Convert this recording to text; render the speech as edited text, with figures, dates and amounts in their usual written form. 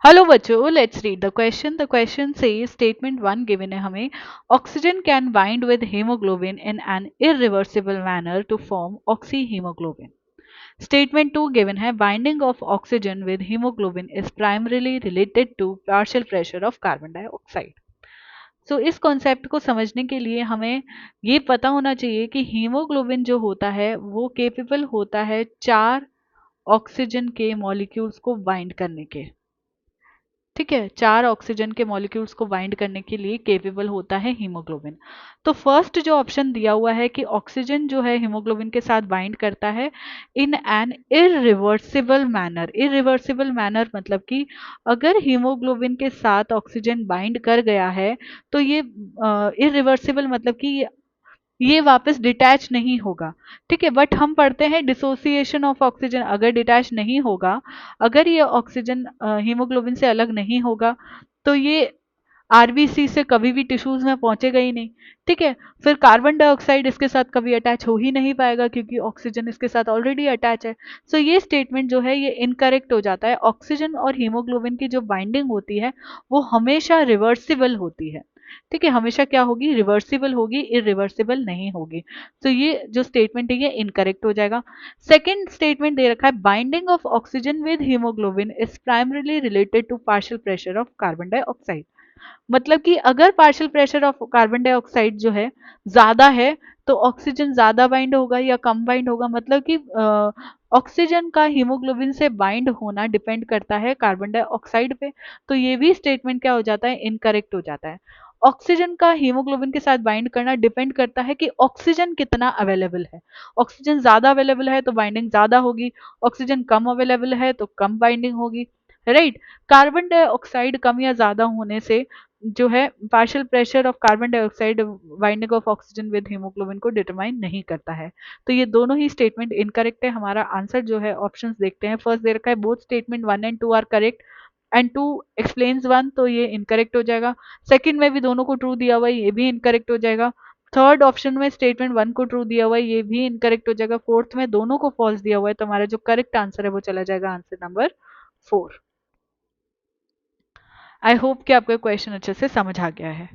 Hello बच्चों, let's read the question. The question से statement one given है हमें। Oxygen can bind with haemoglobin in an irreversible manner to form oxy haemoglobin. Statement two given है। Binding of oxygen with haemoglobin is primarily related to partial pressure of carbon dioxide. So इस concept को समझने के लिए हमें ये पता होना चाहिए कि हीमोग्लोबिन जो होता है वो केपेबल होता है 4 ऑक्सीजन के मॉलिक्यूल्स को बाइंड करने के। ठीक है, 4 ऑक्सीजन के मॉलिक्यूल्स को बाइंड करने के लिए केपेबल होता है हीमोग्लोबिन। तो फर्स्ट जो ऑप्शन दिया हुआ है कि ऑक्सीजन जो है हीमोग्लोबिन के साथ बाइंड करता है इन an irreversible manner. Irreversible manner मतलब कि अगर हीमोग्लोबिन के साथ ऑक्सीजन बाइंड कर गया है तो ये इरिवर्सिबल मतलब कि ये वापस डिटैच नहीं होगा। ठीक है, बट हम पढ़ते हैं डिसोसिएशन ऑफ ऑक्सीजन। अगर डिटैच नहीं होगा, अगर ये ऑक्सीजन हीमोग्लोबिन से अलग नहीं होगा तो ये आरबीसी से कभी भी टिश्यूज में पहुंचेगा ही नहीं। ठीक है, फिर कार्बन डाइऑक्साइड इसके साथ कभी अटैच हो ही नहीं पाएगा क्योंकि ऑक्सीजन इसके साथ ऑलरेडी अटैच है। सो ये स्टेटमेंट जो है ये इनकरेक्ट हो जाता है। ऑक्सीजन और हीमोग्लोबिन की जो बाइंडिंग होती है वो हमेशा रिवर्सिबल होती है। ठीक है, हमेशा क्या होगी? रिवर्सिबल होगी, इरिवर्सिबल नहीं होगी। तो ये जो स्टेटमेंट है ये इनकरेक्ट हो जाएगा। सेकेंड स्टेटमेंट दे रखा है binding of oxygen with haemoglobin is primarily related to partial pressure of carbon dioxide. मतलब कि अगर partial pressure of carbon dioxide जो है ज्यादा है तो ऑक्सीजन ज्यादा बाइंड होगा या कम बाइंड होगा। मतलब कि ऑक्सीजन का हीमोग्लोबिन से बाइंड होना डिपेंड करता है कार्बन डाइऑक्साइड पे। तो ये भी स्टेटमेंट क्या हो जाता है? इनकरेक्ट हो जाता है। ऑक्सीजन का हीमोग्लोबिन के साथ बाइंड करना डिपेंड करता है कि ऑक्सीजन कितना अवेलेबल है। ऑक्सीजन ज्यादा अवेलेबल है तो बाइंडिंग ज्यादा होगी, ऑक्सीजन कम अवेलेबल है तो कम बाइंडिंग होगी। राइट। कार्बन डाइऑक्साइड कम या ज्यादा होने से जो है partial pressure of carbon dioxide binding of oxygen with haemoglobin को डिटरमाइन नहीं करता है। तो ये दोनों ही स्टेटमेंट इनकरेक्ट है। हमारा आंसर जो है ऑप्शंस देखते हैं। फर्स्ट दे रखा है both statement 1 and 2 are correct and 2 explains 1, तो ये इनकरेक्ट हो जाएगा। सेकंड में भी दोनों को ट्रू दिया हुआ है, ये भी इनकरेक्ट हो जाएगा। थर्ड ऑप्शन में स्टेटमेंट 1 को ट्रू दिया हुआ है, ये भी इनकरेक्ट हो जाएगा। फोर्थ में दोनों को फॉल्स दिया हुआ है, तो हमारा जो करेक्ट आंसर है वो चला जाएगा आंसर नंबर 4। आई होप कि आपका क्वेश्चन अच्छे से समझ आ गया है।